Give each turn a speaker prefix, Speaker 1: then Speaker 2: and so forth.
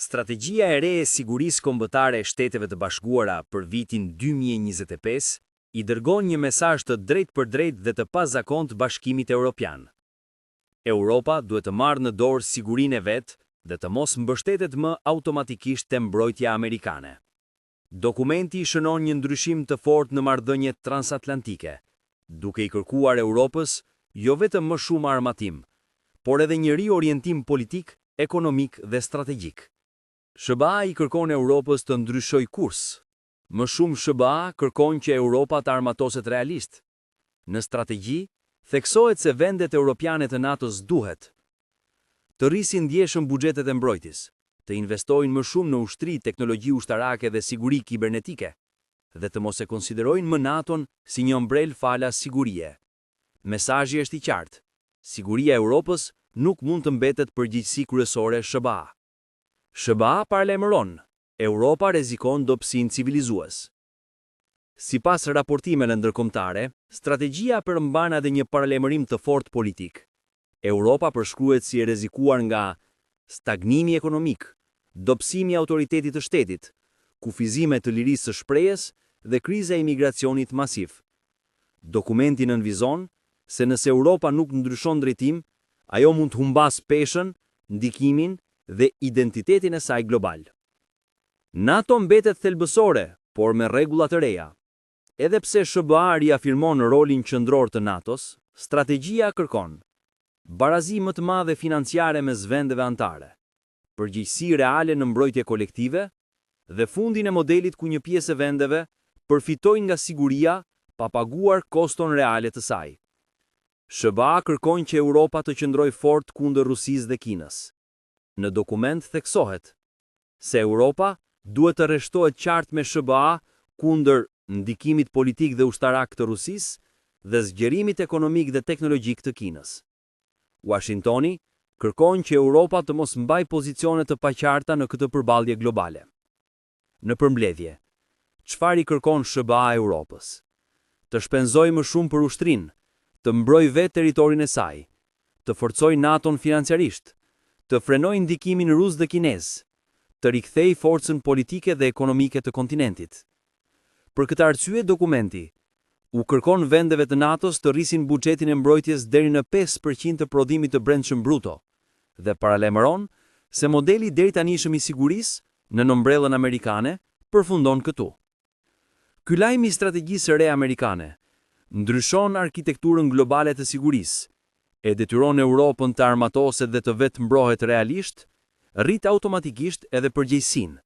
Speaker 1: Strategjia e re e sigurisë kombëtare e Shteteve të Bashkuara për vitin 2025 i dërgon një mesazh të drejtpërdrejtë dhe të pazakontë Bashkimit Evropian. Europa duhet të marrë në dorë sigurinë e vet dhe të mos mbështetet më automatikisht te mbrojtja amerikane. Dokumenti shënon një ndryshim të fortë në marrëdhëniet transatlantike, duke i kërkuar Europës jo vetëm më shumë armatim, por edhe një riorientim politik, ekonomik dhe strategjik. SBA i kërkon Europës të ndryshojë kurs. Më shumë SBA kërkon që Europa të armatoset realisht. Në strategji, theksohet se vendet europiane të NATO-s duhet të rrisin ndjeshëm buxhetet e mbrojtjes, të investojnë më shumë në ushtri, teknologji ushtarake dhe siguri kibernetike, dhe të mos e konsiderojnë më NATO-n si një ombrel falas sigurie. Mesazhi është i qartë: siguria e Europës nuk mund të mbetet përgjegjësi kryesore e SBA. SBA paralajmëron, Europa rrezikon dobësinë civilizues. Sipas raportimeve ndërkombëtare, strategjia përmban edhe një paralajmërim të fortë politik. Europa përshkruhet si e rrezikuar nga stagnimi ekonomik, dobësimi i autoritetit të shtetit, kufizime të lirisë së shprehjes dhe kriza e imigracionit masiv. Dokumenti nënvizon se nëse Europa nuk ndryshon drejtim, ajo mund të humbas peshën, ndikimin dhe identitetin e saj global. NATO mbetet thelbësore, por me rregulla të reja. Edhe pse SBA riafirmon rolin qendror të NATO-s, strategjia kërkon barazi më të madhe financiare mes vendeve anëtare, përgjegjësi reale në mbrojtje kolektive dhe fundin e modelit ku një pjesë e vendeve përfitojnë nga siguria pa paguar koston reale të saj. SBA kërkon që Europa të qëndrojë fort kundër Rusisë dhe Kinës. Në dokument theksohet se Europa duhet të rreshtohet qartë me SBA kundër ndikimit politik dhe ushtarak të Rusisë dhe zgjerimit ekonomik dhe teknologjik të Kinës. Washingtoni kërkon që Europa të mos mbajë pozicione të paqarta në këtë përballje globale. Në përmbledhje, çfarë i kërkon SBA Europës? Të shpenzojë më shumë për ushtrinë, të mbrojë vetë territorin e saj, të forcojë NATO-n financiarisht, të frenojë ndikimin rus dhe kinez, të rikthejë forcën politike dhe ekonomike të kontinentit. Për këtë arsye, dokumenti u kërkon vendeve të NATO-s të rrisin buxhetin e mbrojtjes deri në 5% të prodhimit të brendshëm bruto dhe paralajmëron se modeli deritanishëm i sigurisë në ombrellën amerikane përfundon këtu. Ky lajm i strategjisë së re amerikane ndryshon arkitekturën globale të sigurisë, e detyron Europën të armatoset dhe të vetë mbrohet realisht, rrit automatikisht edhe përgjegjësinë,